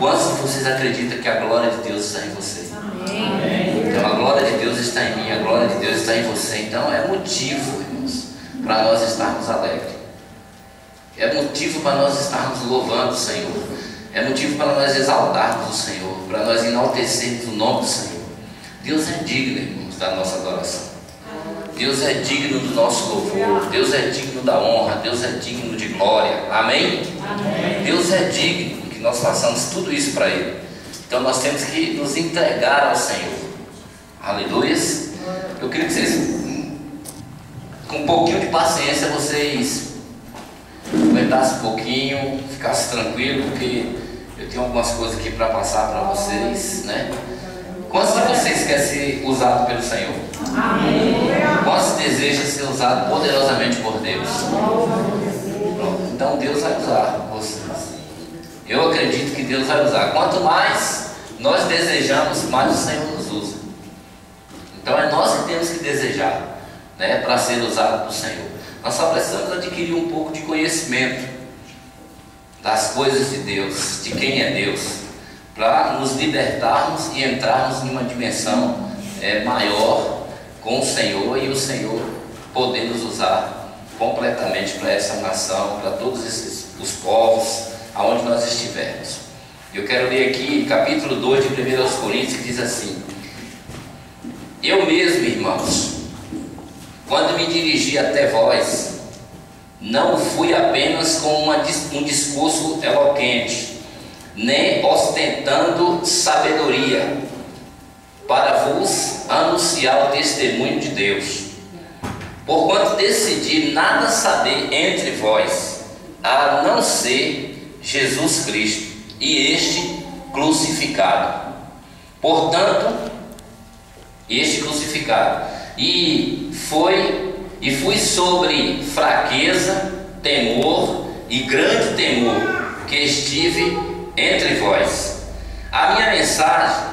Quantos de vocês acreditam que a glória de Deus está em você? Amém. Então a glória de Deus está em mim, a glória de Deus está em você. Então é motivo, irmãos, para nós estarmos alegres. É motivo para nós estarmos louvando o Senhor. É motivo para nós exaltarmos o Senhor, para nós enaltecermos o nome do Senhor. Deus é digno, irmãos, da nossa adoração. Deus é digno do nosso louvor. Deus é digno da honra. Deus é digno de glória. Amém? Amém. Deus é digno que nós façamos tudo isso para Ele. Então nós temos que nos entregar ao Senhor. Aleluias. Eu queria que vocês, com um pouquinho de paciência, vocês aguentassem um pouquinho, ficassem tranquilos, porque eu tenho algumas coisas aqui para passar para vocês, né? Quantos de vocês querem ser usado pelo Senhor? Amém. Quantos desejam ser usado poderosamente por Deus? Pronto. Então Deus vai usar vocês. Eu acredito que Deus vai usar. Quanto mais nós desejamos, mais o Senhor nos usa. Então é nós que temos que desejar, né, para ser usado do Senhor. Nós só precisamos adquirir um pouco de conhecimento das coisas de Deus, de quem é Deus, para nos libertarmos e entrarmos em uma dimensão maior com o Senhor, e o Senhor poder nos usar completamente para essa nação, para todos os povos aonde nós estivermos. Eu quero ler aqui capítulo 2 de 1 Coríntios, que diz assim: eu mesmo, irmãos, quando me dirigi até vós, não fui apenas com um discurso eloquente, nem ostentando sabedoria, para vos anunciar o testemunho de Deus. Porquanto decidi nada saber entre vós, a não ser Jesus Cristo, e este crucificado. Portanto, este crucificado. E fui sobre fraqueza, temor e grande temor que estive entre vós. A minha mensagem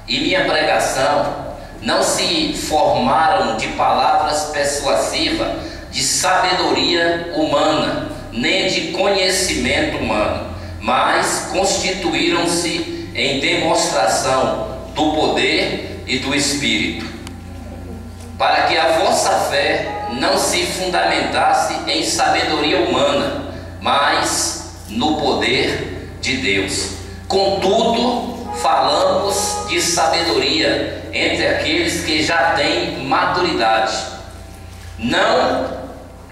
e minha pregação não se formaram de palavras persuasivas, de sabedoria humana, nem de conhecimento humano, mas constituíram-se em demonstração do poder e do Espírito, para que a vossa fé não se fundamentasse em sabedoria humana, mas no poder de Deus. Contudo, falamos de sabedoria entre aqueles que já têm maturidade. Não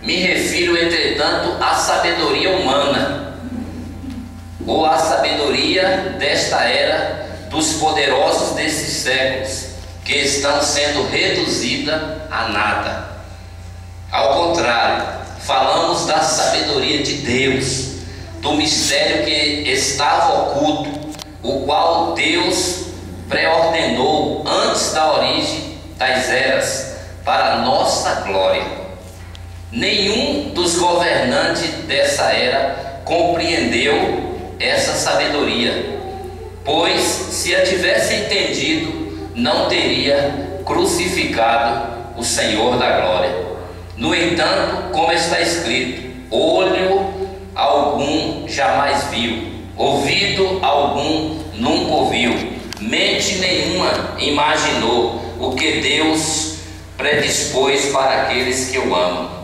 me refiro, entretanto, à sabedoria humana, ou à sabedoria desta era, dos poderosos desses séculos, que estão sendo reduzida a nada. Ao contrário, falamos da sabedoria de Deus, do mistério que estava oculto, o qual Deus preordenou antes da origem das eras, para a nossa glória. Nenhum dos governantes dessa era compreendeu essa sabedoria, pois se a tivesse entendido, não teria crucificado o Senhor da glória. No entanto, como está escrito, olho algum jamais viu, ouvido algum nunca ouviu, mente nenhuma imaginou o que Deus predispôs para aqueles que o amam.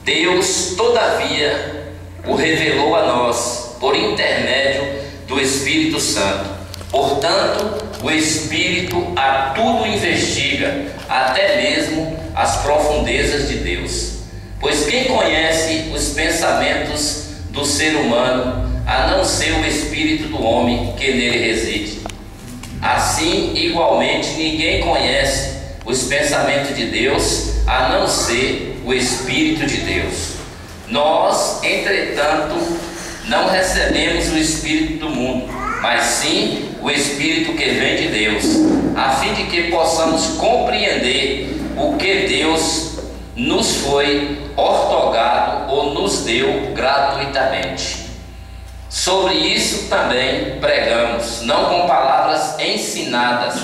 Deus, todavia, o revelou a nós por intermédio do Espírito Santo. Portanto, o Espírito a tudo investiga, até mesmo as profundezas de Deus. Pois quem conhece os pensamentos do ser humano, a não ser o Espírito do homem que nele reside? Assim, igualmente, ninguém conhece os pensamentos de Deus, a não ser o Espírito de Deus. Nós, entretanto, não recebemos o Espírito do mundo, mas sim o Espírito que vem de Deus, a fim de que possamos compreender o que Deus nos foi outorgado ou nos deu gratuitamente. Sobre isso também pregamos, não com palavras ensinadas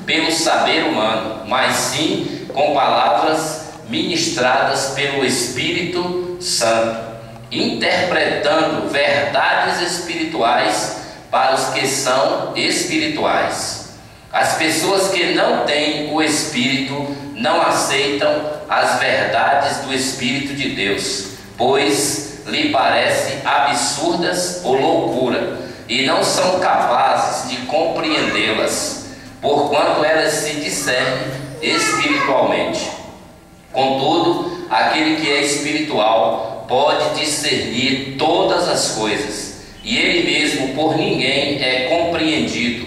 pelo saber humano, mas sim com palavras ministradas pelo Espírito Santo, interpretando verdades espirituais para os que são espirituais. As pessoas que não têm o Espírito não aceitam as verdades do Espírito de Deus, pois lhe parecem absurdas ou loucura, e não são capazes de compreendê-las, porquanto elas se discernem espiritualmente. Contudo, aquele que é espiritual pode discernir todas as coisas, e ele mesmo por ninguém é compreendido,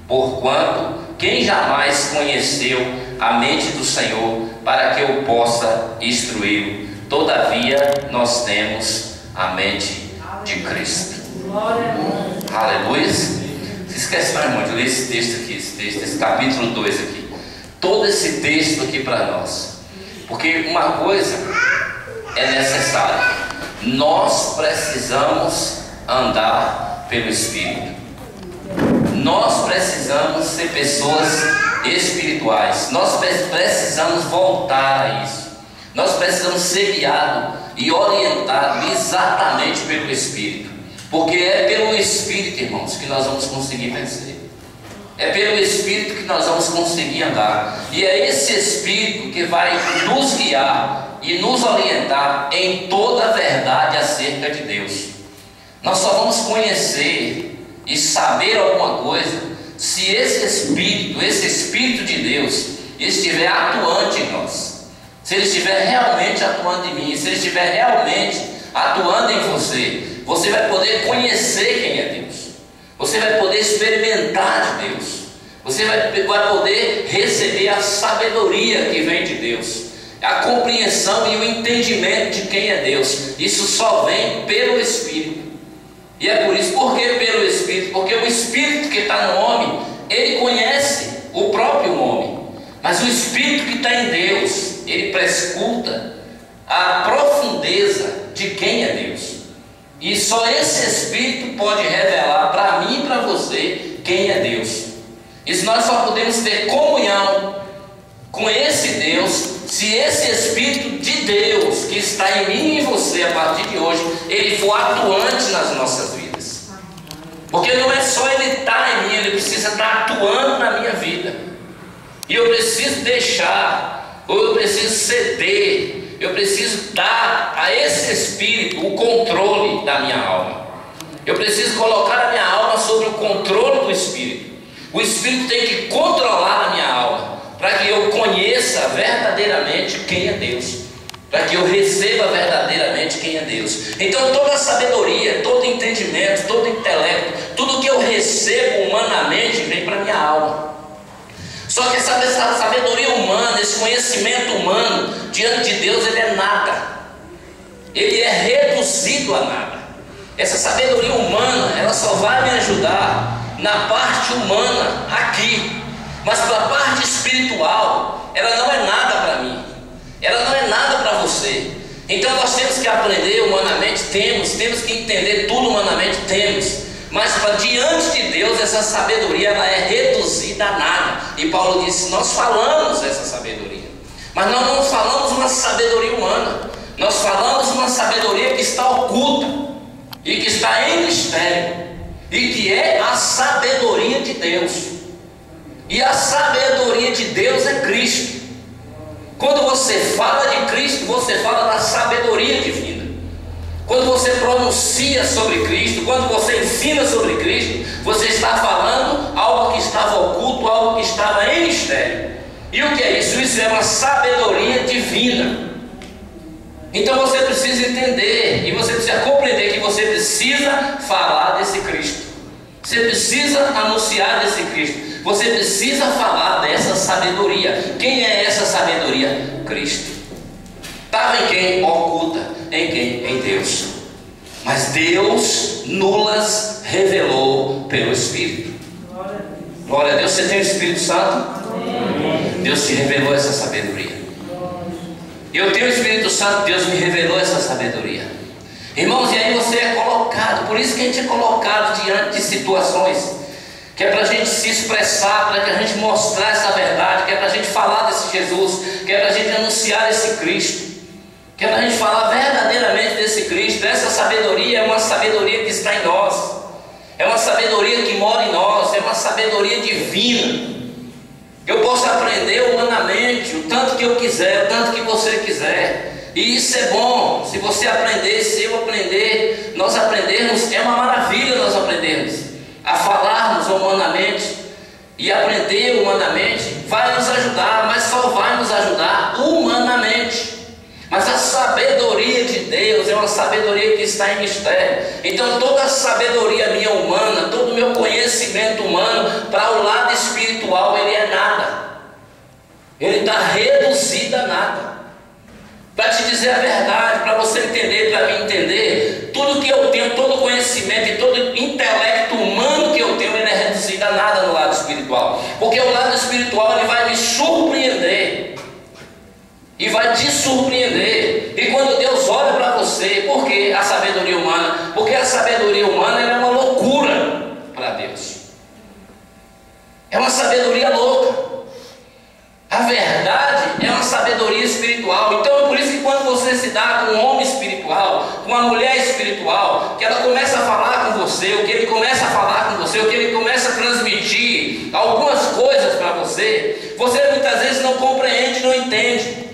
porquanto quem jamais conheceu a mente do Senhor para que eu possa instruí-lo? Todavia nós temos a mente de Cristo. Aleluia. Se esquece, meu irmão, de ler esse texto aqui, esse capítulo 2 aqui, todo esse texto aqui para nós, porque uma coisa é necessária: nós precisamos andar pelo Espírito. Nós precisamos ser pessoas espirituais. Nós precisamos voltar a isso. Nós precisamos ser guiados e orientados exatamente pelo Espírito, porque é pelo Espírito, irmãos, que nós vamos conseguir vencer. É pelo Espírito que nós vamos conseguir andar, e é esse Espírito que vai nos guiar e nos orientar em toda a verdade acerca de Deus. Nós só vamos conhecer e saber alguma coisa se esse Espírito de Deus estiver atuante em nós, se ele estiver realmente atuando em mim, se ele estiver realmente atuando em você. Você vai poder conhecer quem é Deus, você vai poder experimentar de Deus, você vai poder receber a sabedoria que vem de Deus, a compreensão e o entendimento de quem é Deus. Isso só vem pelo Espírito. E é por isso, por que pelo Espírito? Porque o Espírito que está no homem, ele conhece o próprio homem, mas o Espírito que está em Deus, ele prescruta a profundeza de quem é Deus. E só esse Espírito pode revelar para mim e para você quem é Deus. E nós só podemos ter comunhão com esse Deus se esse Espírito de Deus que está em mim e em você a partir de hoje, ele for atuante nas nossas vidas. Porque não é só ele estar em mim, ele precisa estar atuando na minha vida. E eu preciso deixar, ou eu preciso ceder, eu preciso dar a esse Espírito o controle da minha alma. Eu preciso colocar a minha alma sob o controle do Espírito. O Espírito tem que controlar a minha alma, para que eu conheça verdadeiramente quem é Deus, para que eu receba verdadeiramente quem é Deus. Então toda a sabedoria, todo entendimento, todo intelecto, tudo que eu recebo humanamente vem para a minha alma. Só que essa sabedoria humana, esse conhecimento humano, diante de Deus, ele é nada. Ele é reduzido a nada. Essa sabedoria humana, ela só vai me ajudar na parte humana aqui, mas para a parte espiritual, ela não é nada para mim, ela não é nada para você. Então nós temos que aprender humanamente, temos que entender tudo humanamente, mas para diante de Deus essa sabedoria ela é reduzida a nada. E Paulo disse: nós falamos essa sabedoria, mas nós não falamos uma sabedoria humana, nós falamos uma sabedoria que está oculta e que está em mistério, e que é a sabedoria de Deus. E a sabedoria de Deus é Cristo. Quando você fala de Cristo, você fala da sabedoria divina. Quando você pronuncia sobre Cristo, quando você ensina sobre Cristo, você está falando algo que estava oculto, algo que estava em mistério. E o que é isso? Isso é uma sabedoria divina. Então você precisa entender e você precisa compreender que você precisa falar desse Cristo. Você precisa anunciar desse Cristo. Você precisa falar dessa sabedoria. Quem é essa sabedoria? Cristo. Estava em quem? Oculta. Em quem? Em Deus. Mas Deus nulas revelou pelo Espírito. Glória a Deus. Você tem o Espírito Santo? Deus te revelou essa sabedoria. Eu tenho o Espírito Santo, Deus me revelou essa sabedoria. Irmãos, e aí você é colocado, por isso que a gente é colocado diante de situações, que é para a gente se expressar, para que a gente mostrar essa verdade, que é para a gente falar desse Jesus, que é para a gente anunciar esse Cristo, que é para a gente falar verdadeiramente desse Cristo. Essa sabedoria é uma sabedoria que está em nós, é uma sabedoria sabedoria que mora em nós, é uma sabedoria divina. Eu posso aprender humanamente o tanto que eu quiser, o tanto que você quiser. E isso é bom. Se você aprender, se eu aprender, nós aprendermos, é uma maravilha nós aprendermos a falarmos humanamente. E aprender humanamente vai nos ajudar, mas só vai nos ajudar humanamente. Mas a sabedoria de Deus é uma sabedoria que está em mistério. Então toda a sabedoria minha humana, todo o meu conhecimento humano para o lado espiritual, ele é nada. Ele está reduzido a nada. Para te dizer a verdade, para você entender, para mim entender, tudo que eu tenho, todo conhecimento e todo intelecto humano que eu tenho, ele é reduzido a nada no lado espiritual. Porque o lado espiritual, ele vai me surpreender. E vai te surpreender. E quando Deus olha para você, por que a sabedoria humana? Porque a sabedoria humana ela é uma loucura para Deus. É uma sabedoria louca. A verdade é uma sabedoria espiritual. Então é por isso que quando você se dá com um homem espiritual, com uma mulher espiritual, que ela começa a falar com você, o que ele começa a falar com você, o que ele começa a transmitir algumas coisas para você, você muitas vezes não compreende, não entende.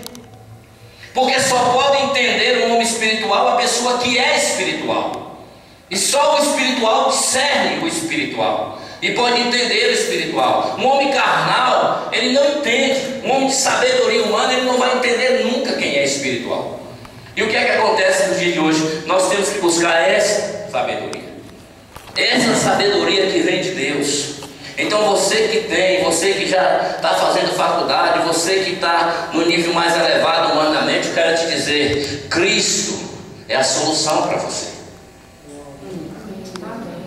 Porque só pode entender um homem espiritual a pessoa que é espiritual. E só o espiritual discerne o espiritual. E pode entender o espiritual. Um homem carnal, ele não entende. Um homem de sabedoria humana, ele não vai entender nunca quem é espiritual. E o que é que acontece no dia de hoje? Nós temos que buscar essa sabedoria. Essa sabedoria que vem de Deus. Então você que tem, você que já está fazendo faculdade, você que está no nível mais elevado humanamente, eu quero te dizer, Cristo é a solução para você.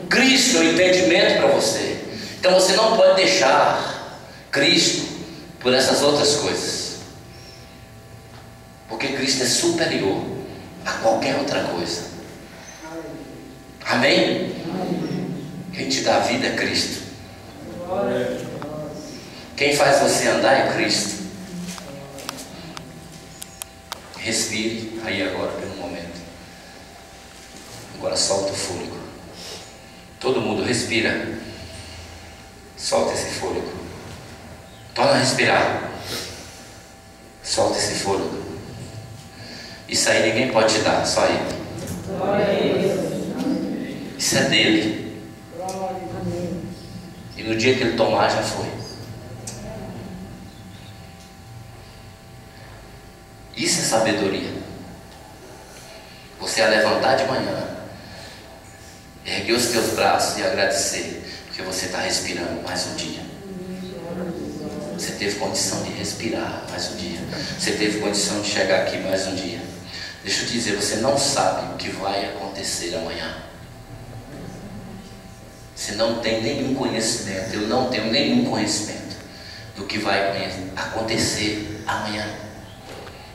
Cristo é o entendimento para você. Então você não pode deixar Cristo por essas outras coisas. Porque Cristo é superior a qualquer outra coisa. Amém? Quem te dá a vida é Cristo. Quem faz você andar é Cristo. Respire aí agora pelo momento. Agora solta o fôlego. Todo mundo respira. Solta esse fôlego. Torna a respirar. Solta esse fôlego. Isso aí ninguém pode te dar, só Ele. Isso é dele. E no dia que ele tomar, já foi. Isso é sabedoria. Você a levantar de manhã, erguer os teus braços e agradecer, porque você está respirando mais um dia. Você teve condição de respirar mais um dia. Você teve condição de chegar aqui mais um dia. Deixa eu te dizer, você não sabe o que vai acontecer amanhã. Você não tem nenhum conhecimento. Eu não tenho nenhum conhecimento do que vai acontecer amanhã.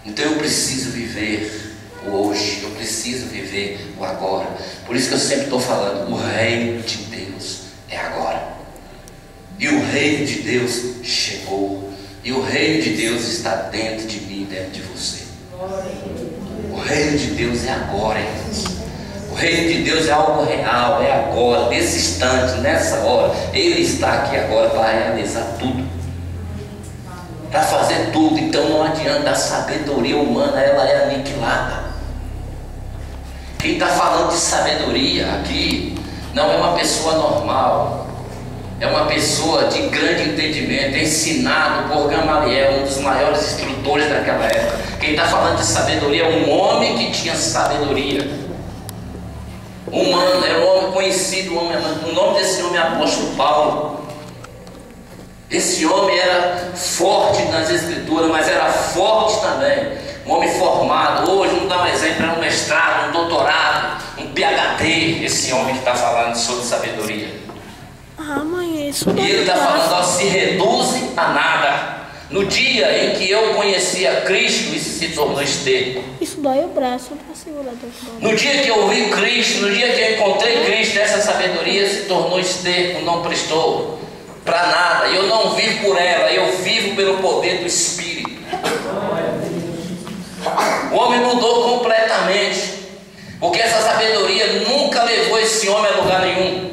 Então eu preciso viver o hoje. Eu preciso viver o agora. Por isso que eu sempre estou falando, o reino de Deus é agora. E o reino de Deus chegou. E o reino de Deus está dentro de mim, dentro de você. O reino de Deus é agora, irmãos. O reino de Deus é algo real, é agora, nesse instante, nessa hora. Ele está aqui agora para realizar tudo, para fazer tudo. Então não adianta, a sabedoria humana, ela é aniquilada. Quem está falando de sabedoria aqui não é uma pessoa normal, é uma pessoa de grande entendimento, ensinado por Gamaliel, um dos maiores instrutores daquela época. Quem está falando de sabedoria é um homem que tinha sabedoria. Humano, era um homem conhecido, o nome desse homem é apóstolo Paulo. Esse homem era forte nas escrituras, mas era forte também. Um homem formado, hoje não dá um exemplo, era um mestrado, um doutorado, um PhD. Esse homem que está falando sobre sabedoria. Mãe, isso E ele está falando, ó, se reduzem a nada. No dia em que eu conhecia Cristo, isso se tornou esterco. Isso dói o braço para segurar. No dia que eu vi Cristo, no dia que eu encontrei Cristo, essa sabedoria se tornou esterco, não prestou para nada. Eu não vivo por ela, eu vivo pelo poder do Espírito. O homem mudou completamente, porque essa sabedoria nunca levou esse homem a lugar nenhum.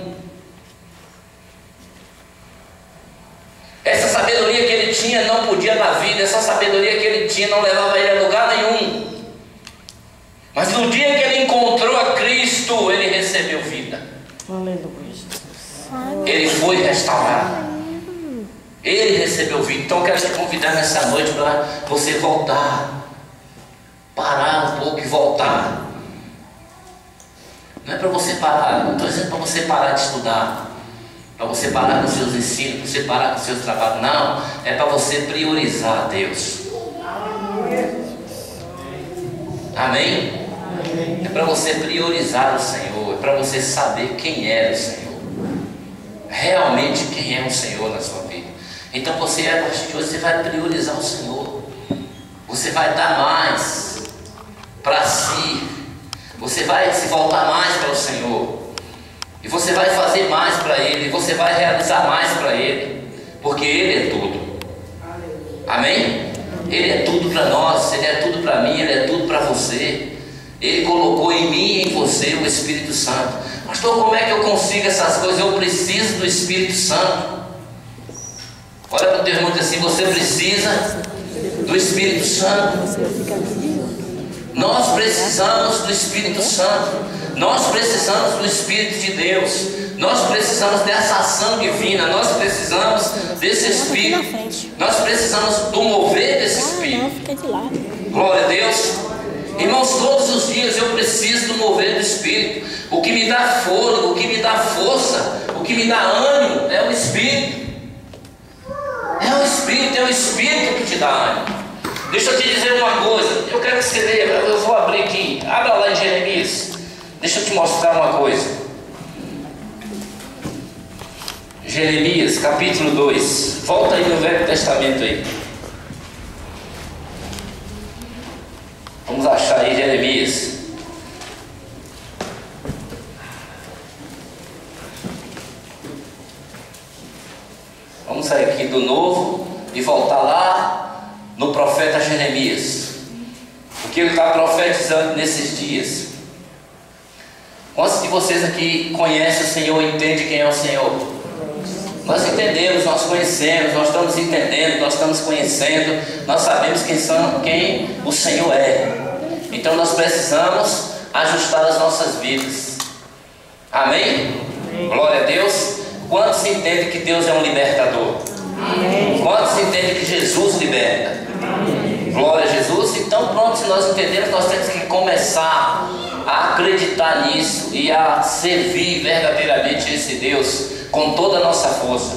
podia na vida, essa sabedoria que ele tinha não levava ele a lugar nenhum. Mas no dia que ele encontrou a Cristo, ele recebeu vida. Aleluia. Ele foi restaurado. Ele recebeu vida. Então eu quero te convidar nessa noite para você voltar. Parar um pouco e voltar. Não é para você parar, não estou dizendo para você parar de estudar, para você parar com os seus ensinos, para você parar com os seus trabalhos. Não, é para você priorizar Deus. Amém? É para você priorizar o Senhor, é para você saber quem é o Senhor. Realmente quem é o Senhor na sua vida. Então você, a partir de hoje, você vai priorizar o Senhor. Você vai dar mais para si. Você vai se voltar mais para o Senhor. E você vai fazer mais para Ele. Você vai realizar mais para Ele. Porque Ele é tudo. Amém? Ele é tudo para nós. Ele é tudo para mim. Ele é tudo para você. Ele colocou em mim e em você o Espírito Santo. Pastor, como é que eu consigo essas coisas? Eu preciso do Espírito Santo. Olha para o teu irmão e diz assim: você precisa do Espírito Santo. Nós precisamos do Espírito Santo. Nós precisamos do Espírito de Deus. Nós precisamos dessa ação divina. Nós precisamos desse Espírito. Nós precisamos do mover desse Espírito. Glória a Deus. Irmãos, todos os dias eu preciso do mover do Espírito. O que me dá fôlego, o que me dá força, o que me dá ânimo é o Espírito. É o Espírito que te dá ânimo. Deixa eu te dizer uma coisa. Eu quero que você leia. Eu vou abrir aqui. Abra lá em Jeremias. Deixa eu te mostrar uma coisa. Jeremias, capítulo 2. Volta aí no Velho Testamento aí. Vamos achar aí Jeremias. Vamos sair aqui do Novo e voltar lá no profeta Jeremias. O que ele está profetizando nesses dias. Quantos de vocês aqui conhecem o Senhor, entendem quem é o Senhor? Nós entendemos, nós conhecemos, nós estamos entendendo, nós estamos conhecendo, nós sabemos quem o Senhor é. Então nós precisamos ajustar as nossas vidas. Amém? Glória a Deus. Quantos entendem que Deus é um libertador? Amém. Quantos entendem que Jesus liberta? Amém. Glória a Jesus. Então pronto, se nós entendemos, nós temos que começar a acreditar nisso e a servir verdadeiramente esse Deus com toda a nossa força,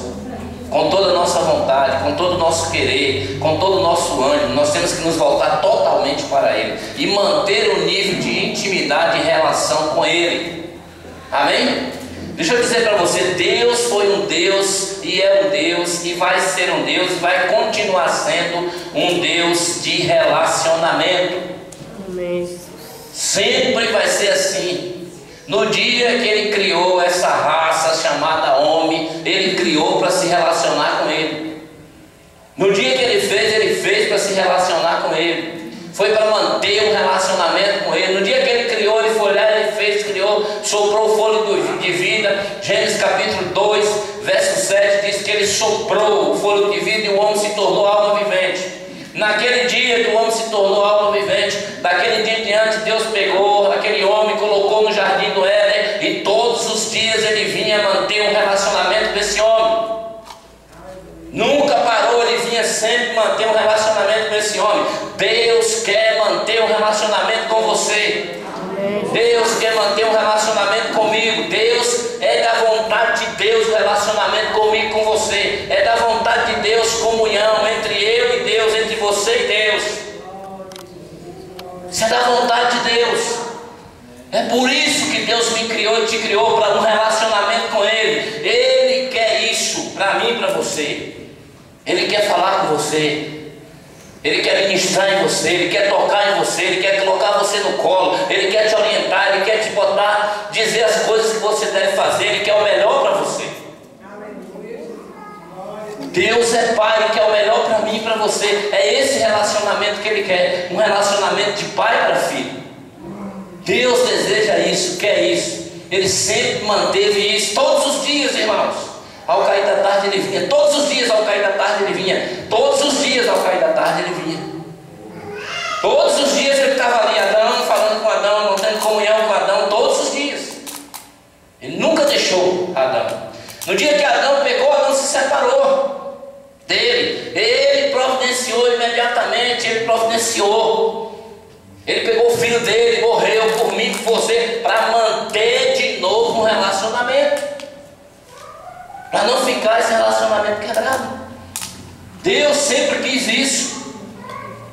com toda a nossa vontade, com todo o nosso querer, com todo o nosso ânimo. Nós temos que nos voltar totalmente para Ele e manter um nível de intimidade e relação com Ele. Amém? Deixa eu dizer para você, Deus foi um Deus e é um Deus e vai ser um Deus e vai continuar sendo um Deus de relacionamento. Amém. Sempre vai ser assim. No dia que Ele criou essa raça chamada homem, Ele criou para se relacionar com Ele. No dia que Ele fez para se relacionar com Ele. Foi para manter um relacionamento com Ele. No dia que Ele criou, Ele foi lá, Ele fez, criou, soprou o fôlego de vida. Gênesis capítulo 2, verso 7 diz que Ele soprou o fôlego de vida e o homem se tornou alma vivente. Naquele dia que o homem se tornou alma vivente, daquele dia em diante, Deus pegou aquele homem, colocou no jardim do Éden, e todos os dias Ele vinha manter um relacionamento com esse homem. Nunca parou, Ele vinha sempre manter um relacionamento com esse homem. Deus quer manter um relacionamento com você. Deus quer manter um relacionamento comigo. Deus é da vontade de Deus o relacionamento comigo, com você. É da vontade de Deus comunhão entre eu e Deus, entre você e Deus. Isso é da vontade de Deus. É por isso que Deus me criou e te criou, para um relacionamento com Ele. Ele quer isso para mim e para você. Ele quer falar com você. Ele quer ministrar em você, Ele quer tocar em você, Ele quer colocar você no colo, Ele quer te orientar, Ele quer te botar, dizer as coisas que você deve fazer, Ele quer o melhor para você. Deus é Pai, Ele quer o melhor para mim e para você. É esse relacionamento que Ele quer, um relacionamento de pai para filho. Deus deseja isso, quer isso. Ele sempre manteve isso, todos os dias, irmãos. Ao cair da tarde ele vinha. Todos os dias ao cair da tarde ele vinha. Todos os dias ao cair da tarde ele vinha. Todos os dias ele estava ali, Adão, falando com Adão, mantendo comunhão com Adão, todos os dias. Ele nunca deixou Adão. No dia que Adão pecou, Adão se separou dele. Ele providenciou imediatamente, ele providenciou. Ele pegou o filho dele, morreu por mim, por você, para manter de novo um relacionamento. Para não ficar esse relacionamento quebrado. Deus sempre quis isso.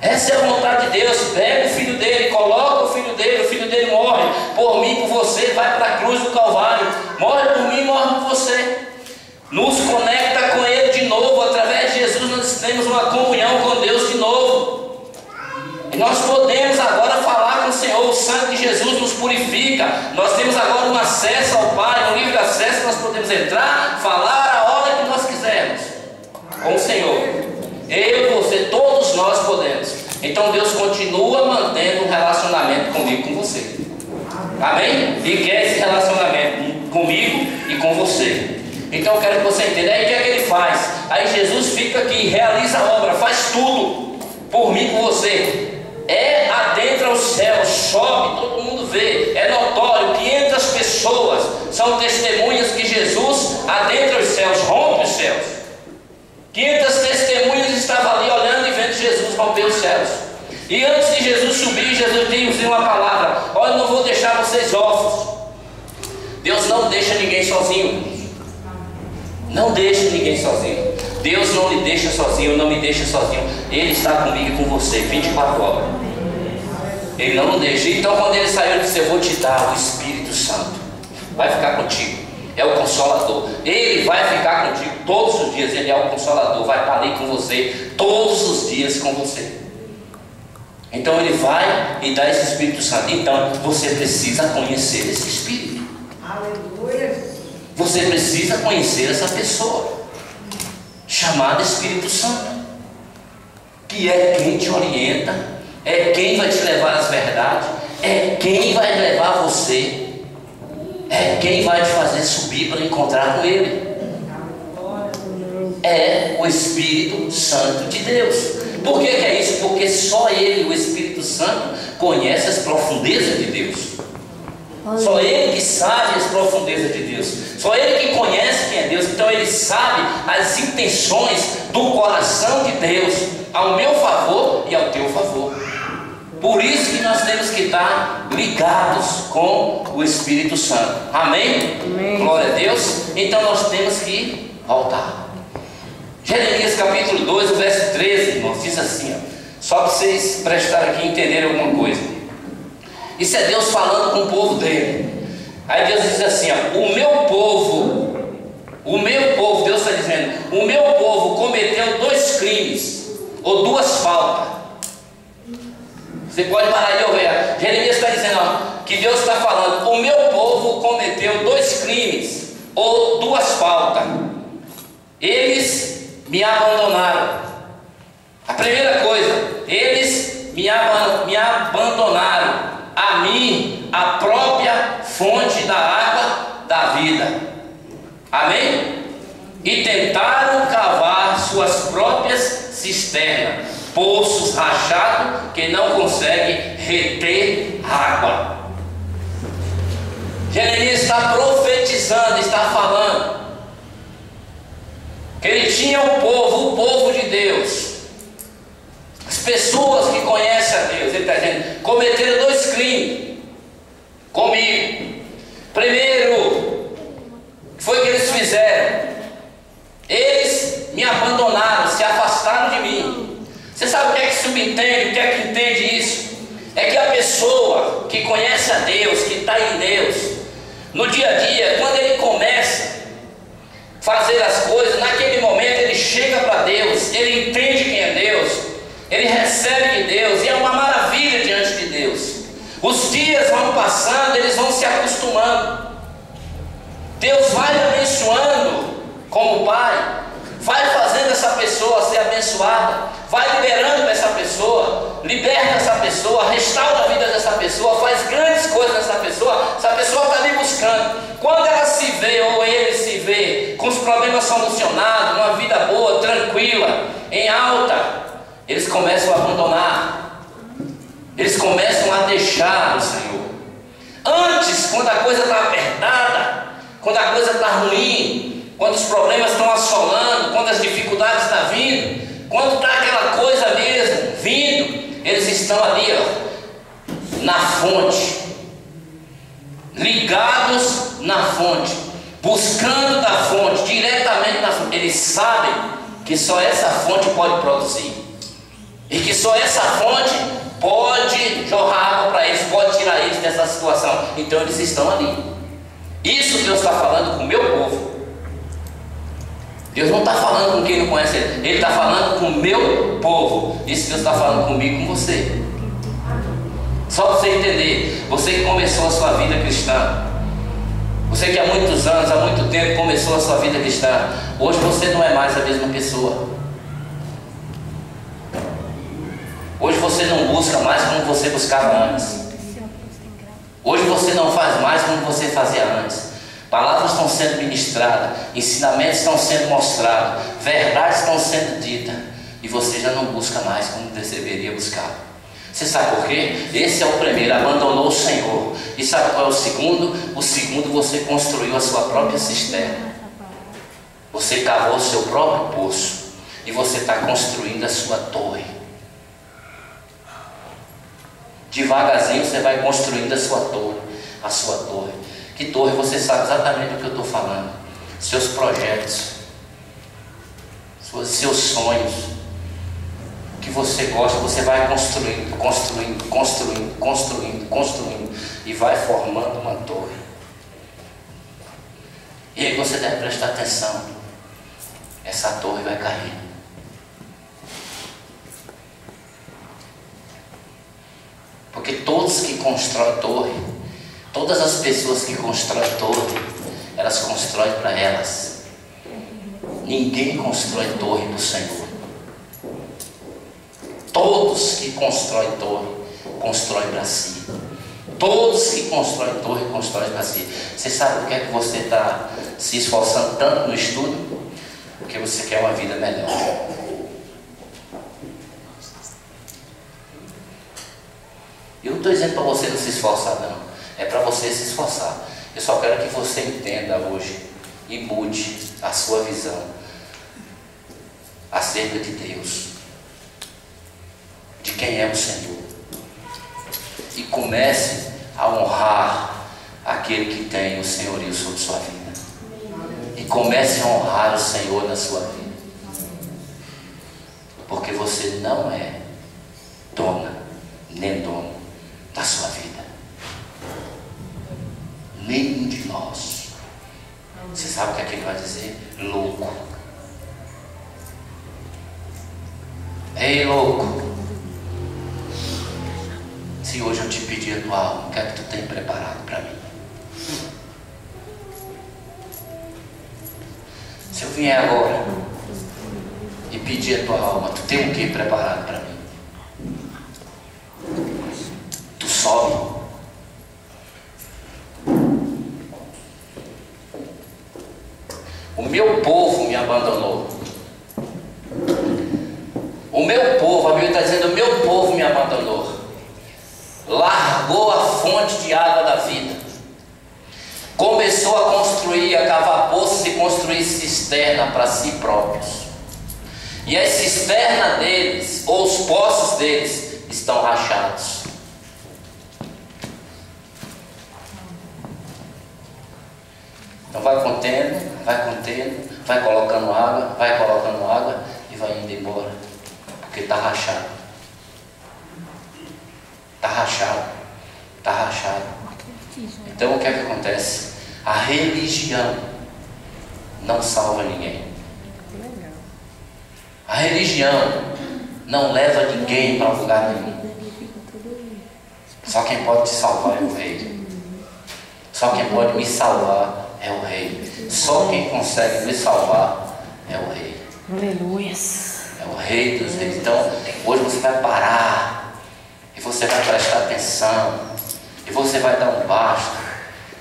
Essa é a vontade de Deus. Pega o filho dele, coloca o filho dele morre por mim, por você, vai para a cruz do Calvário, morre por mim, morre por você, nos conecta com ele de novo. Através de Jesus nós temos uma comunhão com Deus de novo, e nós podemos agora falar com o Senhor. O sangue de Jesus nos purifica. Nós temos agora um acesso ao Pai, um livre acesso. Nós podemos entrar, falar a hora que nós quisermos com o Senhor. Eu, você, todos nós podemos. Então Deus continua mantendo um relacionamento comigo e com você. Amém? E quer esse relacionamento comigo e com você. Então eu quero que você entenda. Aí o que é que ele faz? Aí Jesus fica aqui, realiza a obra, faz tudo por mim e por você. Adentra os céus, sobe, todo mundo vê, é notório. 500 pessoas são testemunhas que Jesus adentra os céus, rompe os céus. 500 testemunhas estavam ali olhando e vendo Jesus romper os céus. E antes de Jesus subir, Jesus disse uma palavra: olha, eu não vou deixar vocês órfãos. Deus não deixa ninguém sozinho. Não deixa ninguém sozinho. Deus não lhe deixa sozinho, não me deixa sozinho. Ele está comigo e com você 24 horas. Ele não nos deixa. Então quando ele saiu, ele disse: eu vou te dar o Espírito Santo. Vai ficar contigo. É o Consolador. Ele vai ficar contigo todos os dias. Ele é o Consolador. Vai estar ali com você todos os dias com você. Então ele vai e dá esse Espírito Santo. Então você precisa conhecer esse Espírito. Aleluia. Você precisa conhecer essa pessoa chamada Espírito Santo, que é quem te orienta, é quem vai te levar às verdades, é quem vai levar você, é quem vai te fazer subir para encontrar com Ele. É o Espírito Santo de Deus. Por que é isso? Porque só Ele, o Espírito Santo, conhece as profundezas de Deus. Só Ele que sabe as profundezas de Deus. Só Ele que conhece quem é Deus. Então Ele sabe as intenções do coração de Deus ao meu favor e ao teu favor. Por isso que nós temos que estar ligados com o Espírito Santo. Amém? Amém. Glória a Deus. Então nós temos que voltar. Jeremias capítulo 2, o verso 13, irmãos, diz assim, ó, só para vocês prestarem aqui e entenderem alguma coisa. Isso é Deus falando com o povo dele. Aí Deus diz assim, ó, o meu povo, Deus está dizendo, o meu povo cometeu 2 crimes, ou 2 faltas. Você pode parar aí e ouvir. Jeremias está dizendo, ó, que Deus está falando, o meu povo cometeu 2 crimes, ou 2 faltas. Eles me abandonaram. A primeira coisa, eles me abandonaram a mim, a própria fonte da água da vida. Amém? E tentaram cavar suas próprias cisternas, poços rachados que não conseguem reter água. Jeremias está profetizando, está falando que ele tinha o povo de Deus, as pessoas que conhecem a Deus. Ele está dizendo, cometeram 2 crimes comigo. Primeiro, foi o que eles fizeram. Eles me abandonaram, se afastaram de mim. Você sabe o que é que subentende, o que é que entende isso? É que a pessoa que conhece a Deus, que está em Deus, no dia a dia, quando ele começa fazer as coisas, naquele momento ele chega para Deus, ele entende quem é Deus, ele recebe de Deus, e é uma maravilha diante de Deus. Os dias vão passando, eles vão se acostumando. Deus vai abençoando como Pai, vai fazendo essa pessoa ser abençoada, vai liberando essa pessoa, liberta essa pessoa, restaura a vida dessa pessoa, faz grandes coisas nessa pessoa. Essa pessoa está ali buscando. Quando ela se vê, ou ele se vê com os problemas solucionados, uma vida boa, tranquila, em alta, eles começam a abandonar, eles começam a deixar o Senhor. Antes, quando a coisa está apertada, quando a coisa está ruim, quando os problemas estão assolando, quando as dificuldades estão vindo, quando está aquela coisa mesmo vindo, eles estão ali, ó, na fonte, ligados na fonte, buscando da fonte, diretamente na fonte. Eles sabem que só essa fonte pode produzir, e que só essa fonte pode jorrar água para eles, pode tirar eles dessa situação. Então eles estão ali. Isso Deus está falando com o meu povo. Deus não está falando com quem não conhece Ele, Ele está falando com o meu povo. Isso Deus está falando comigo e com você. Só para você entender, você que começou a sua vida cristã, você que há muitos anos, há muito tempo começou a sua vida cristã, hoje você não é mais a mesma pessoa. Hoje você não busca mais como você buscava antes. Hoje você não faz mais como você fazia antes. Palavras estão sendo ministradas, ensinamentos estão sendo mostrados, verdades estão sendo ditas, e você já não busca mais como você deveria buscar. Você sabe por quê? Esse é o primeiro, abandonou o Senhor. E sabe qual é o segundo? O segundo, você construiu a sua própria cisterna. Você cavou o seu próprio poço, e você está construindo a sua torre. Devagarzinho você vai construindo a sua torre. A sua torre. Que torre? Você sabe exatamente do que eu estou falando. Seus projetos, seus sonhos, o que você gosta, você vai construindo, construindo, construindo, construindo, construindo, e vai formando uma torre. E aí você deve prestar atenção. Essa torre vai cair. Porque todos que constroem torre, todas as pessoas que constroem torre, elas constroem para elas. Ninguém constrói torre para o Senhor. Todos que constroem torre, constroem para si. Todos que constroem torre, constroem para si. Você sabe por que é que você está se esforçando tanto no estudo? Porque você quer uma vida melhor. Eu não estou dizendo para você não se esforçar, não. É para você se esforçar. Eu só quero que você entenda hoje e mude a sua visão acerca de Deus, de quem é o Senhor, e comece a honrar aquele que tem o senhorio sobre sua vida, e comece a honrar o Senhor na sua vida, porque você não é dona nem dono da sua vida. Nenhum de nós. Você sabe o que é que ele vai dizer? Louco. Ei, louco, se hoje eu te pedir a tua alma, o que é que tu tem preparado para mim? Se eu vier agora e pedir a tua alma, tu tem o que preparado para mim? Tu sobe. O meu povo me abandonou. O meu povo, a Bíblia está dizendo, o meu povo me abandonou. Largou a fonte de água da vida. Começou a construir, a cavar poços e construir cisterna para si próprios. E as cisternas deles, ou os poços deles, estão rachados. Então vai contendo, vai colocando água e vai indo embora. Porque está rachado. Está rachado. Está rachado. Então o que é que acontece? A religião não salva ninguém. A religião não leva ninguém para lugar nenhum. Só quem pode te salvar é o Rei. Só quem pode me salvar é o Rei. Só quem consegue me salvar é o Rei. Aleluia. É o Rei dos Reis. Então, hoje você vai parar e você vai prestar atenção e você vai dar um basta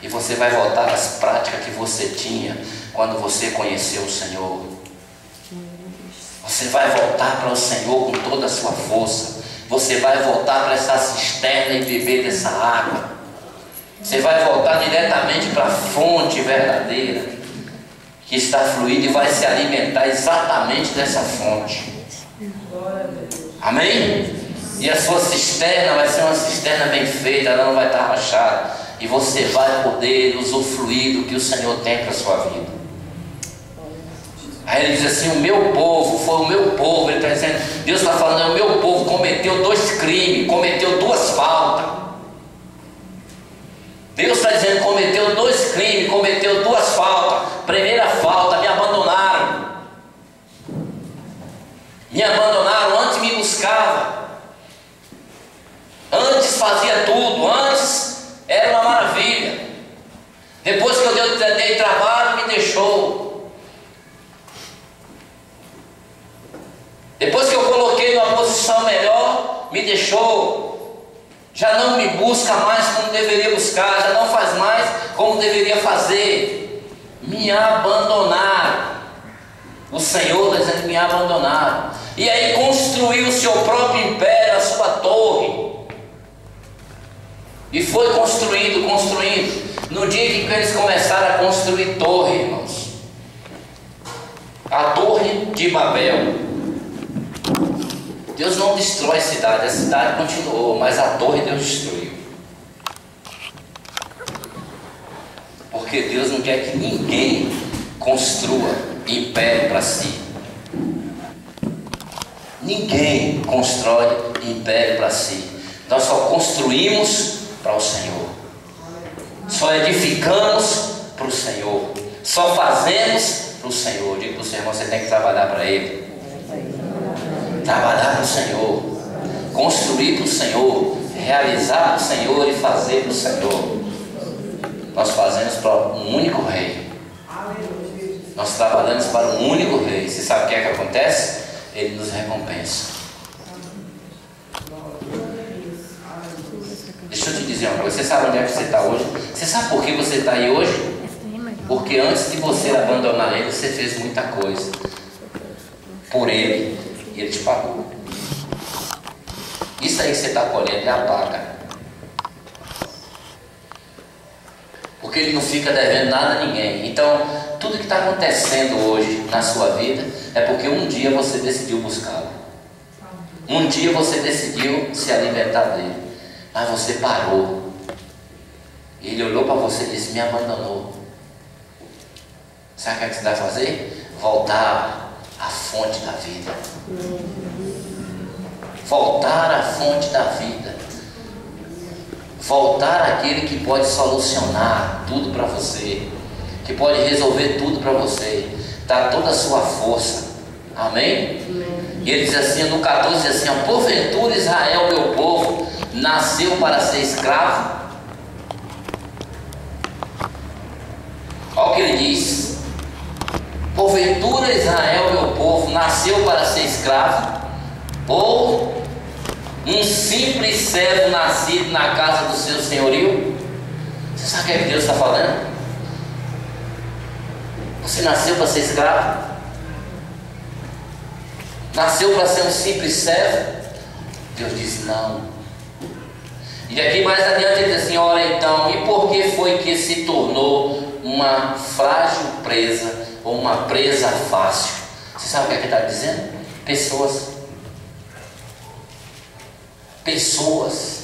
e você vai voltar às práticas que você tinha quando você conheceu o Senhor. Você vai voltar para o Senhor com toda a sua força. Você vai voltar para essa cisterna e beber dessa água. Você vai voltar diretamente para a fonte verdadeira que está fluindo e vai se alimentar exatamente dessa fonte. Amém? E a sua cisterna vai ser uma cisterna bem feita, ela não vai estar rachada. E você vai poder usufruir do que o Senhor tem para a sua vida. Aí ele diz assim: o meu povo, foi o meu povo. Ele está dizendo, Deus está falando, o meu povo cometeu 2 crimes, cometeu 2 faltas. Deus está dizendo, cometeu 2 crimes, cometeu 2 faltas. Primeira falta, me abandonaram. Me abandonaram, antes me buscava. Antes fazia tudo, antes era uma maravilha. Depois que eu dei trabalho, me deixou. Depois que eu coloquei numa posição melhor, me deixou. Já não me busca mais como deveria buscar, já não faz mais como deveria fazer. Me abandonaram. O Senhor está dizendo, me abandonaram. E aí construiu o seu próprio império, a sua torre. E foi construindo. No dia que eles começaram a construir torre, irmãos, a torre de Babel, Deus não destrói a cidade continuou, mas a torre Deus destruiu. Porque Deus não quer que ninguém construa império para si. Ninguém constrói império para si. Nós só construímos para o Senhor. Só edificamos para o Senhor. Só fazemos para o Senhor. Digo para o seu irmão, você tem que trabalhar para Ele. Trabalhar para o Senhor, construir para o Senhor, realizar para o Senhor e fazer para o Senhor. Nós fazemos para um único Rei. Nós trabalhamos para um único Rei. Você sabe o que é que acontece? Ele nos recompensa. Deixa eu te dizer uma coisa. Você sabe onde é que você está hoje? Você sabe por que você está aí hoje? Porque antes de você abandonar Ele, você fez muita coisa por Ele. E Ele te pagou. Isso aí que você está colhendo é a paga. Porque Ele não fica devendo nada a ninguém. Então, tudo que está acontecendo hoje na sua vida é porque um dia você decidiu buscá-lo. Um dia você decidiu se alimentar dele. Mas você parou. Ele olhou para você e disse, me abandonou. Sabe o que você vai fazer? Voltar à fonte da vida. Voltar à fonte da vida. Voltar àquele que pode solucionar tudo para você, que pode resolver tudo para você, dar toda a sua força. Amém? E ele diz assim, no 14 diz assim, porventura Israel, meu povo, nasceu para ser escravo. Olha o que ele diz. Porventura Israel, meu povo, nasceu para ser escravo, ou um simples servo nascido na casa do seu senhorio? Você sabe o que é que Deus está falando? Você nasceu para ser escravo? Nasceu para ser um simples servo? Deus diz não. E aqui mais adiante ele diz assim, ora então, e por que foi que se tornou uma frágil presa, ou uma presa fácil? Você sabe o que é que está dizendo? Pessoas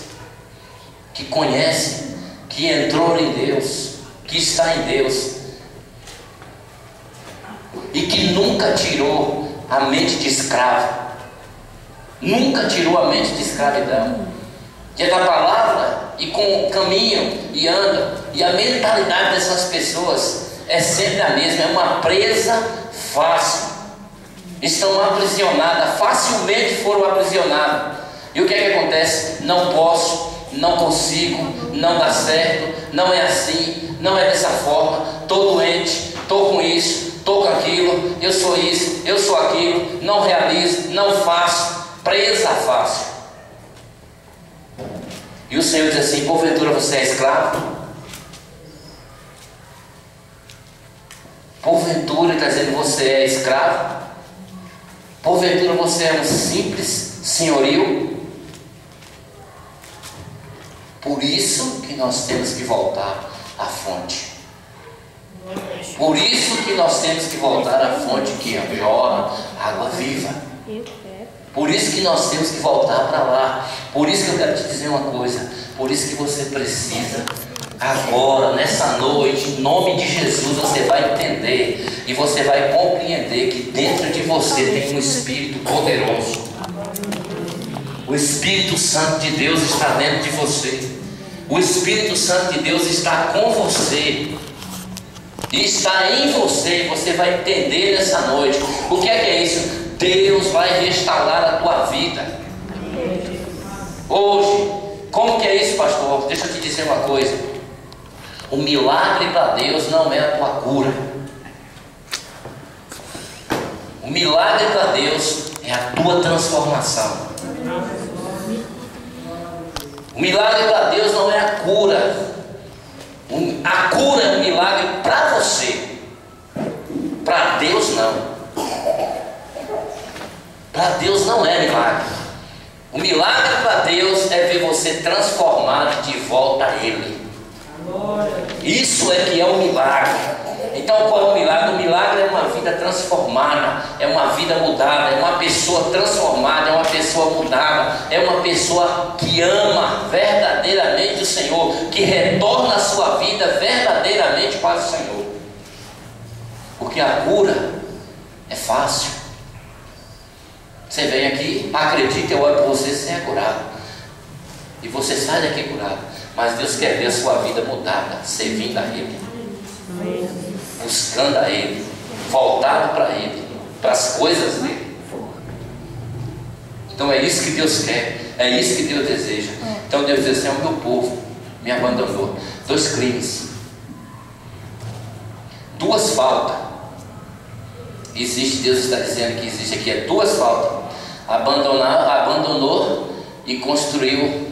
que conhecem, que entrou em Deus, que está em Deus, e que nunca tirou a mente de escravo, nunca tirou a mente de escravidão, que é da palavra, e caminham e andam, e a mentalidade dessas pessoas é sempre a mesma, é uma presa fácil. Estão aprisionadas, facilmente foram aprisionadas. E o que é que acontece? Não posso, não consigo, não dá certo, não é assim, não é dessa forma, estou doente, estou com isso, estou com aquilo, eu sou isso, eu sou aquilo, não realizo, não faço, presa fácil. E o Senhor diz assim, porventura você é escravo? Porventura, ele está dizendo, você é escravo? Porventura você é um simples senhorio? Por isso que nós temos que voltar à fonte. Por isso que nós temos que voltar à fonte que jorra água viva. Por isso que nós temos que voltar para lá. Por isso que eu quero te dizer uma coisa. Por isso que você precisa agora, nessa noite, em nome de Jesus, você vai entender e você vai compreender que dentro de você tem um Espírito poderoso. O Espírito Santo de Deus está dentro de você. O Espírito Santo de Deus está com você. E está em você. E você vai entender nessa noite. O que é isso? Deus vai restaurar a tua vida. Hoje, como que é isso, pastor? Deixa eu te dizer uma coisa. O milagre para Deus não é a tua cura. O milagre para Deus é a tua transformação. O milagre para Deus não é a cura. A cura é um milagre para você. Para Deus não. Para Deus não é milagre. O milagre para Deus é ver você transformado de volta a Ele. Isso é que é o milagre. Então qual é o milagre? O milagre é uma vida transformada, é uma vida mudada, é uma pessoa transformada, é uma pessoa mudada, é uma pessoa que ama verdadeiramente o Senhor, que retorna a sua vida verdadeiramente para o Senhor. Porque a cura é fácil. Você vem aqui, acredita, eu oro por você, você é curado. E você sai daqui curado. Mas Deus quer ver a sua vida mudada, servindo a Ele, buscando a Ele, voltado para Ele, para as coisas dele. Então é isso que Deus quer, é isso que Deus deseja. Então Deus diz assim: o meu povo me abandonou. 2 crimes, 2 faltas. Existe, Deus está dizendo que existe aqui 2 faltas. Abandonou e construiu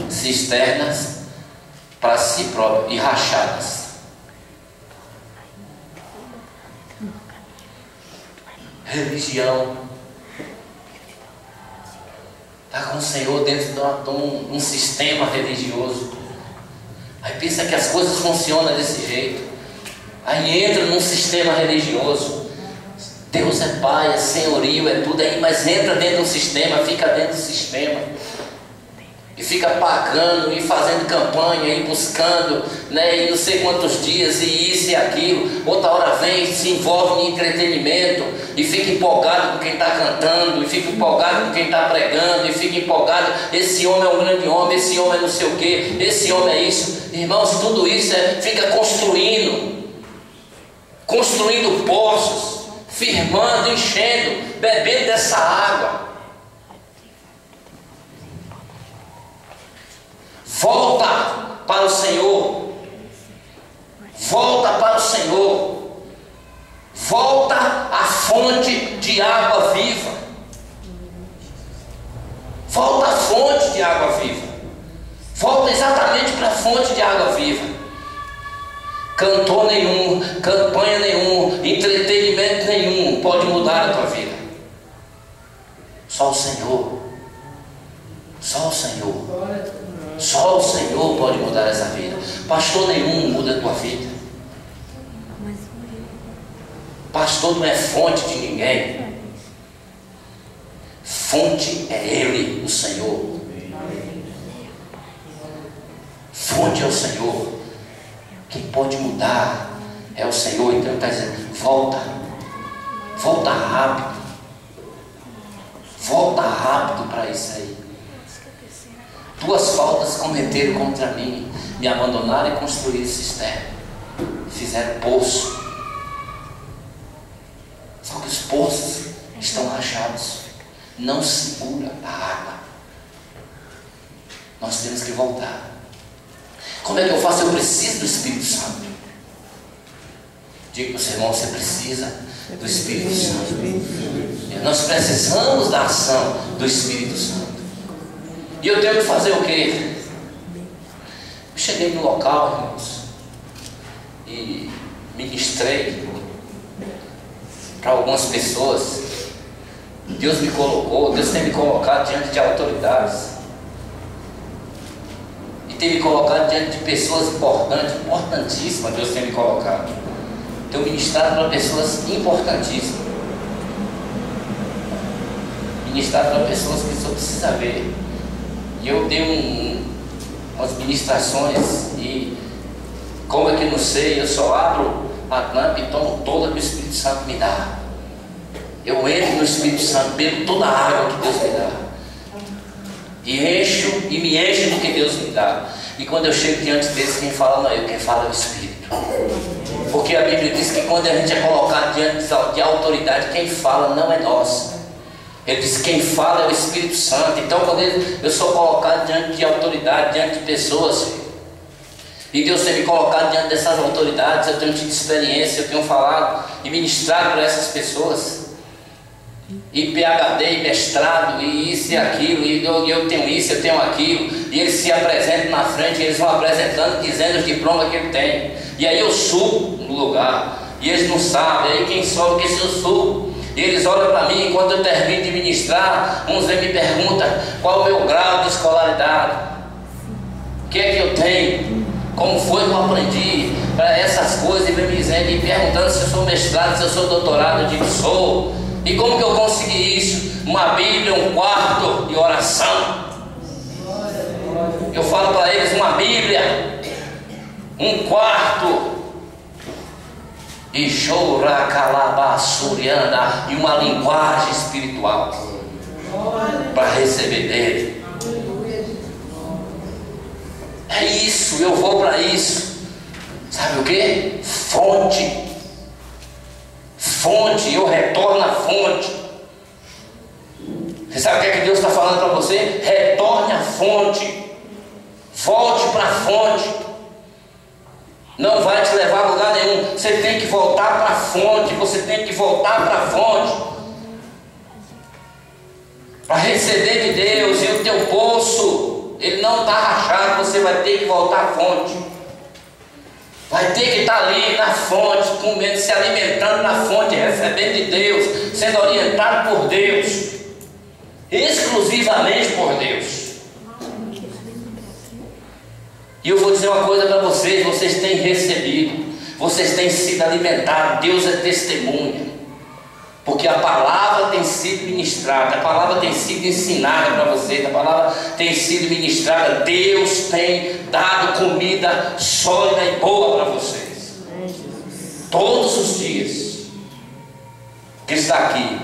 cisternas para si próprio e rachadas. Religião. Está com o Senhor dentro de um sistema religioso. Aí pensa que as coisas funcionam desse jeito. Aí entra num sistema religioso. Deus é Pai, é senhorio, é tudo aí, mas entra dentro do sistema, fica dentro do sistema. E fica pagando, e fazendo campanha, e buscando, né, e não sei quantos dias, e isso e aquilo. Outra hora vem, se envolve em entretenimento, e fica empolgado com quem está cantando, e fica empolgado com quem está pregando, e fica empolgado, esse homem é um grande homem, esse homem é não sei o que, esse homem é isso. Irmãos, tudo isso fica construindo poços, firmando, enchendo, bebendo dessa água. Volta para o Senhor. Volta para o Senhor. Volta à fonte de água viva. Volta à fonte de água viva. Volta exatamente para a fonte de água viva. Cantor nenhum, campanha nenhum, entretenimento nenhum pode mudar a tua vida. Só o Senhor. Só o Senhor. Só o Senhor pode mudar essa vida. Pastor nenhum muda a tua vida. Pastor não é fonte de ninguém. Fonte é Ele, o Senhor. Fonte é o Senhor. Quem pode mudar é o Senhor. Então Ele está dizendo: volta. Volta rápido. Volta rápido para isso aí. 2 faltas cometeram contra mim. Me abandonaram e construíram cisterna. Fizeram poço. Só que os poços estão rachados. Não segura a água. Nós temos que voltar. Como é que eu faço? Eu preciso do Espírito Santo. Diga para o seu irmão: você precisa do Espírito Santo. Nós precisamos da ação do Espírito Santo. E eu tenho que fazer o quê? Eu cheguei no local, irmãos, e ministrei. para algumas pessoas. Deus me colocou, Deus tem me colocado diante de autoridades. E tem me colocado diante de pessoas importantes, importantíssimas. Deus tem me colocado. Tenho ministrado para pessoas importantíssimas. Ministrado para pessoas que só precisa ver. E eu dei umas ministrações e, como é que não sei, eu só abro a tampa e tomo toda que o Espírito Santo me dá. Eu entro no Espírito Santo, bebo toda a água que Deus me dá. E me encho do que Deus me dá. E quando eu chego diante deles, quem fala não é eu, quem fala é o Espírito. Porque a Bíblia diz que quando a gente é colocado diante de autoridade, quem fala não é nós. Ele diz que quem fala é o Espírito Santo. Então quando eu sou colocado diante de autoridade, diante de pessoas, e Deus tem me colocado diante dessas autoridades, eu tenho tido experiência, eu tenho falado e ministrado para essas pessoas. E PhD, e mestrado, e isso e aquilo, e eu tenho isso, eu tenho aquilo, e eles se apresentam na frente, e eles vão apresentando, dizendo os diplomas que ele tem, e aí eu subo no lugar, e eles não sabem, aí quem sobe, que se eu subo, e eles olham para mim, enquanto eu termino de ministrar, uns vêm me perguntam, qual é o meu grau de escolaridade, o que é que eu tenho, como foi que eu aprendi, para essas coisas, e vem me dizendo, e perguntando se eu sou mestrado, se eu sou doutorado, eu digo, sou. E como que eu consegui isso? Uma Bíblia, um quarto de oração. Eu falo para eles, uma Bíblia, um quarto, e choracalabassurianda, e uma linguagem espiritual para receber dele. É isso, eu vou para isso. Sabe o que? Fonte, eu retorno à fonte. Você sabe o que é que Deus está falando para você? Retorne à fonte, volte para a fonte. Não vai te levar a lugar nenhum. Você tem que voltar para a fonte. Você tem que voltar para a fonte para receber de Deus. E o teu poço, ele não está rachado. Você vai ter que voltar à fonte. Vai ter que estar ali na fonte, comendo, se alimentando na fonte, recebendo de Deus, sendo orientado por Deus, exclusivamente por Deus. E eu vou dizer uma coisa para vocês: vocês têm recebido, vocês têm sido alimentados. Deus é testemunha, porque a palavra tem sido ministrada, a palavra tem sido ensinada para vocês, a palavra tem sido ministrada. Deus tem dado comida sólida e boa para vocês, todos os dias que está aqui.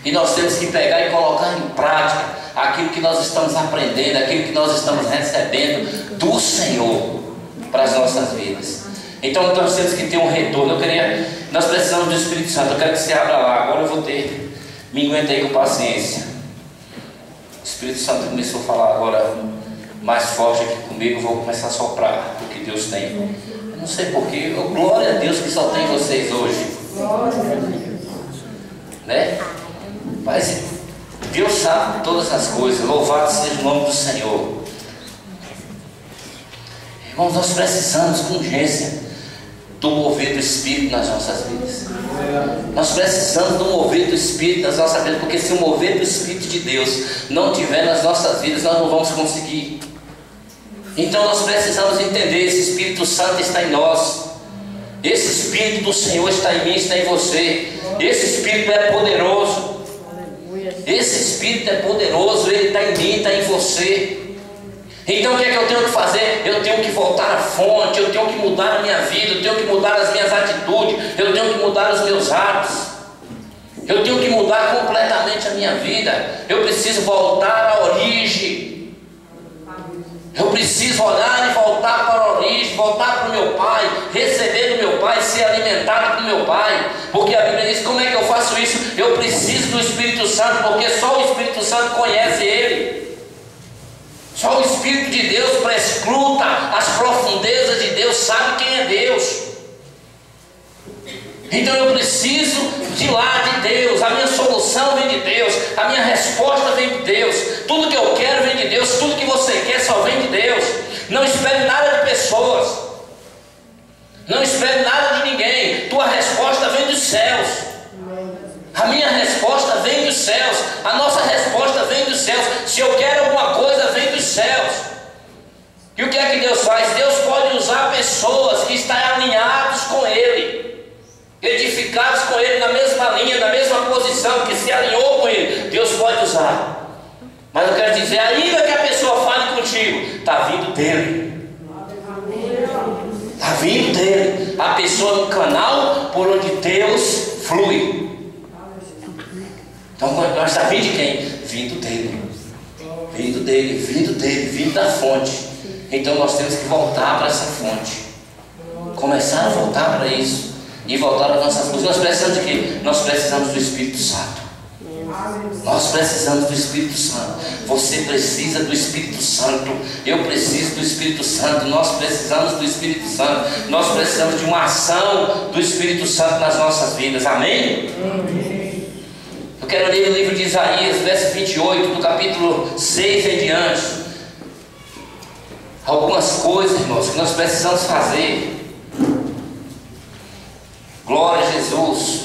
E nós temos que pegar e colocar em prática aquilo que nós estamos aprendendo, aquilo que nós estamos recebendo do Senhor para as nossas vidas. Então nós temos que ter um retorno. Nós precisamos do Espírito Santo. Eu quero que você abra lá. Agora eu vou ter. Me aguenta aí com paciência. O Espírito Santo começou a falar agora mais forte aqui comigo. Eu vou começar a soprar o que Deus tem. Eu não sei porquê. Glória a Deus que só tem vocês hoje. Né? Mas Deus sabe todas as coisas. Louvado seja o nome do Senhor. Irmãos, nós precisamos com urgência do mover do Espírito nas nossas vidas. Nós precisamos do mover do Espírito nas nossas vidas, porque se o mover do Espírito de Deus não tiver nas nossas vidas, nós não vamos conseguir. Então nós precisamos entender: esse Espírito Santo está em nós, esse Espírito do Senhor está em mim, está em você. Esse Espírito é poderoso, esse Espírito é poderoso, ele está em mim, está em você. Então o que é que eu tenho que fazer? Eu tenho que voltar à fonte, eu tenho que mudar a minha vida, eu tenho que mudar as minhas atitudes, eu tenho que mudar os meus hábitos, eu tenho que mudar completamente a minha vida. Eu preciso voltar à origem, eu preciso olhar e voltar para a origem, voltar para o meu Pai, receber do meu Pai, ser alimentado do meu Pai. Porque a Bíblia diz: como é que eu faço isso? Eu preciso do Espírito Santo, porque só o Espírito Santo conhece Ele. Só o Espírito de Deus prescruta as profundezas de Deus, sabe quem é Deus. Então eu preciso de lá de Deus. A minha solução vem de Deus, a minha resposta vem de Deus, tudo que eu quero vem de Deus, tudo que você quer só vem de Deus. Não espere nada de pessoas, não espere nada de ninguém. Tua resposta vem dos céus. mesma linha, na mesma posição, que se alinhou com Ele, Deus pode usar. Mas eu quero dizer, ainda que a pessoa fale contigo, está vindo dele. Está vindo dele. A pessoa é um canal por onde Deus flui. Então nós está vindo de quem? Vindo dele. Vindo dele, vindo dele, vindo da fonte. Então nós temos que voltar para essa fonte. Começar a voltar para isso. E voltar às nossas coisas. Nós precisamos de quê? Nós precisamos do Espírito Santo. Nós precisamos do Espírito Santo. Você precisa do Espírito Santo. Eu preciso do Espírito Santo. Nós precisamos do Espírito Santo. Nós precisamos de uma ação do Espírito Santo nas nossas vidas. Amém? Eu quero ler o livro de Isaías, verso 28, do capítulo 6 em diante. Algumas coisas, irmãos, que nós precisamos fazer. Glória a Jesus.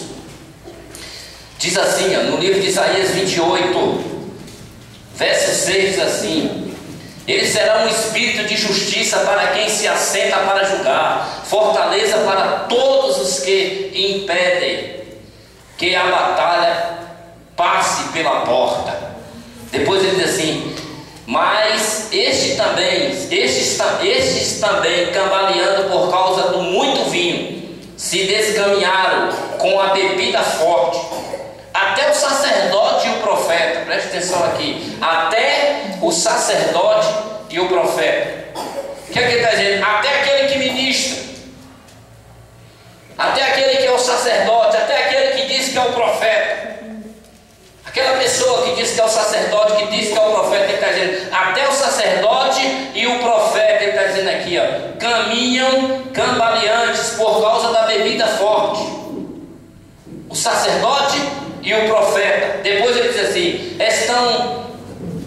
Diz assim, no livro de Isaías 28, verso 6, diz assim: Ele será um espírito de justiça para quem se assenta para julgar, fortaleza para todos os que impedem que a batalha passe pela porta. Depois ele diz assim: mas estes também, cambaleando por causa do muito vinho, se descaminharam com a bebida forte. Até o sacerdote e o profeta, preste atenção aqui, até o sacerdote e o profeta. O que é que ele está dizendo? Até aquele que ministra, até aquele que é o sacerdote, até aquele que diz que é o profeta, aquela pessoa que diz que é o sacerdote, que diz que é o profeta, ele está dizendo, até o sacerdote e o profeta, ele está dizendo aqui, ó, caminham cambaleantes por causa da bebida forte. O sacerdote e o profeta. Depois ele diz assim: estão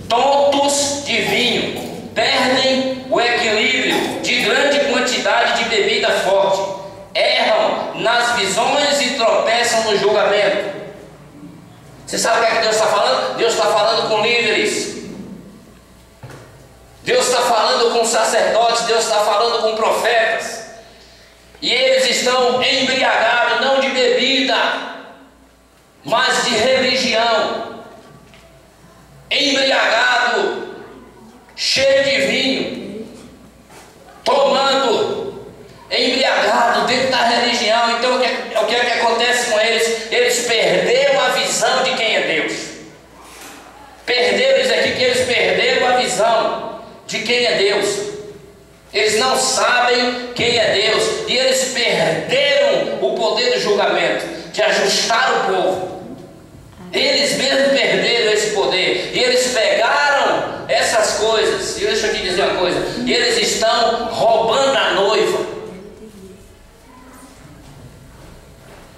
tontos de vinho, perdem o equilíbrio de grande quantidade de bebida forte, erram nas visões e tropeçam no julgamento. Você sabe o que é que Deus está falando? Deus está falando com líderes, Deus está falando com sacerdotes, Deus está falando com profetas, e eles estão embriagados, não de bebida, mas de religião, embriagado, cheio de vinho, tomando, embriagado dentro da religião. Então o que é que acontece com eles? Eles perderam a visão de quem é Deus. Perderam, diz aqui que eles perderam a visão de quem é Deus. Eles não sabem quem é Deus, e eles perderam o poder do julgamento, de ajustar o povo. Eles mesmos perderam esse poder, e eles pegaram essas coisas. E deixa eu te dizer uma coisa: eles estão roubando a noiva,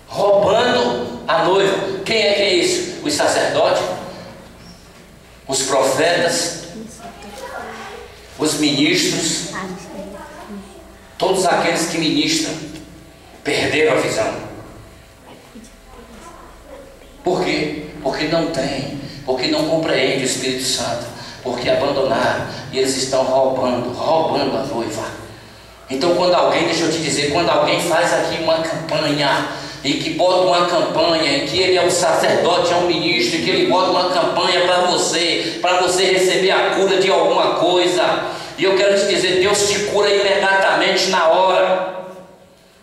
roubando a noiva. Quem é que é isso? Os sacerdotes, os profetas, os ministros, todos aqueles que ministram perderam a visão. Por quê? Porque não tem, porque não compreende o Espírito Santo, porque abandonaram, e eles estão roubando a noiva. Então quando alguém, deixa eu te dizer, quando alguém faz aqui uma campanha, e que bota uma campanha, em que ele é um sacerdote, é um ministro, e que ele bota uma campanha para você receber a cura de alguma coisa, e eu quero te dizer, Deus te cura imediatamente na hora.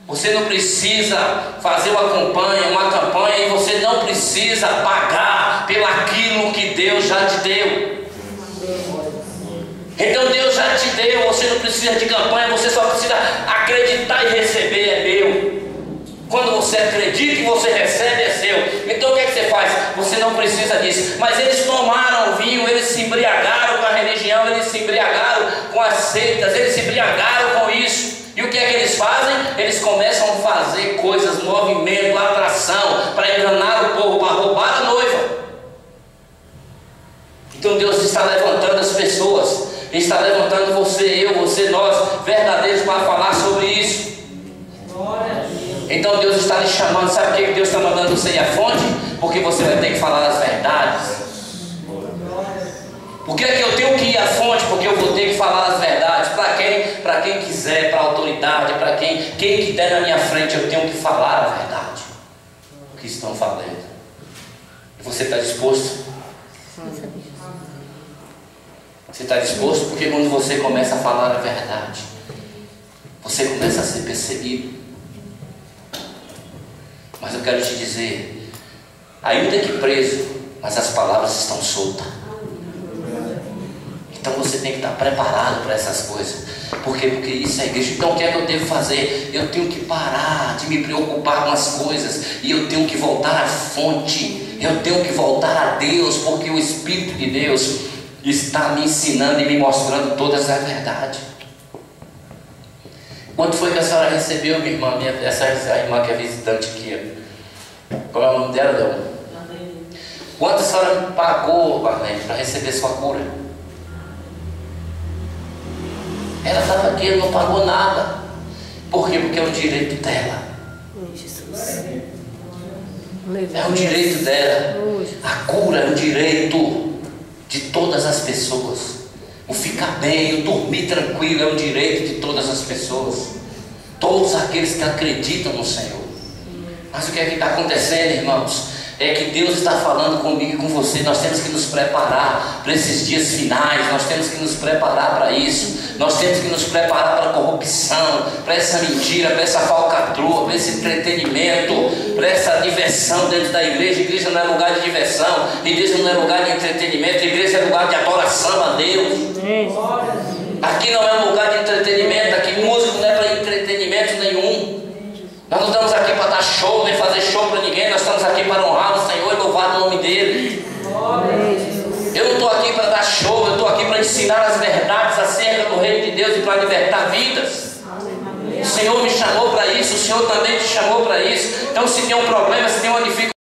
Você não precisa fazer uma campanha, e você não precisa pagar pelo aquilo que Deus já te deu. Então Deus já te deu, você não precisa de campanha, você só precisa acreditar e receber, é meu. Quando você acredita e você recebe, é seu. Então o que é que você faz? Você não precisa disso. Mas eles tomaram vinho, eles se embriagaram com a religião, eles se embriagaram com as seitas, eles se embriagaram com isso. E o que é que eles fazem? Eles começam a fazer coisas, movimento, atração, para enganar o povo, para roubar a noiva. Então Deus está levantando as pessoas, Ele está levantando você, eu, você, nós, verdadeiros, para falar sobre isso. Então Deus está lhe chamando. Sabe por que Deus está mandando você ir à fonte? Porque você vai ter que falar as verdades. Por que é que eu tenho que ir à fonte? Porque eu vou ter que falar as verdades. Para quem? Para quem quiser, para a autoridade, para quem que der na minha frente, eu tenho que falar a verdade. Porque que estão falando. E você está disposto? Você está disposto? Porque quando você começa a falar a verdade, você começa a ser perseguido. Mas eu quero te dizer, ainda que preso, mas as palavras estão soltas. Então você tem que estar preparado para essas coisas. Por quê? Porque isso é igreja. Então o que é que eu devo fazer? Eu tenho que parar de me preocupar com as coisas. E eu tenho que voltar à fonte. Eu tenho que voltar a Deus. Porque o Espírito de Deus está me ensinando e me mostrando todas as verdades. Quanto foi que a senhora recebeu, minha irmã? Essa irmã que é visitante aqui. Qual é o nome dela, Leon? Quanto a senhora pagou, Marlene, para receber sua cura? Ela estava aqui, não pagou nada. Por quê? Porque é o direito dela. É o direito dela. A cura é o direito de todas as pessoas. O ficar bem, o dormir tranquilo é um direito de todas as pessoas. Todos aqueles que acreditam no Senhor. Mas o que é que está acontecendo, irmãos? É que Deus está falando comigo e com você. Nós temos que nos preparar para esses dias finais. Nós temos que nos preparar para isso. Nós temos que nos preparar para a corrupção, para essa mentira, para essa falcatrua, para esse entretenimento, para essa diversão dentro da igreja. A igreja não é lugar de diversão, a igreja não é lugar de entretenimento, a igreja é lugar de adoração a Deus. Aqui não é um lugar de entretenimento, aqui música não é para entretenimento nenhum. Nós não estamos aqui para dar show, nem fazer show para ninguém. Nós estamos aqui para honrar o Senhor e louvar o nome dEle. Eu não estou aqui para dar show, eu estou aqui para ensinar as verdades acerca do reino de Deus e para libertar vidas. O Senhor me chamou para isso, o Senhor também te chamou para isso. Então se tem um problema, se tem uma dificuldade,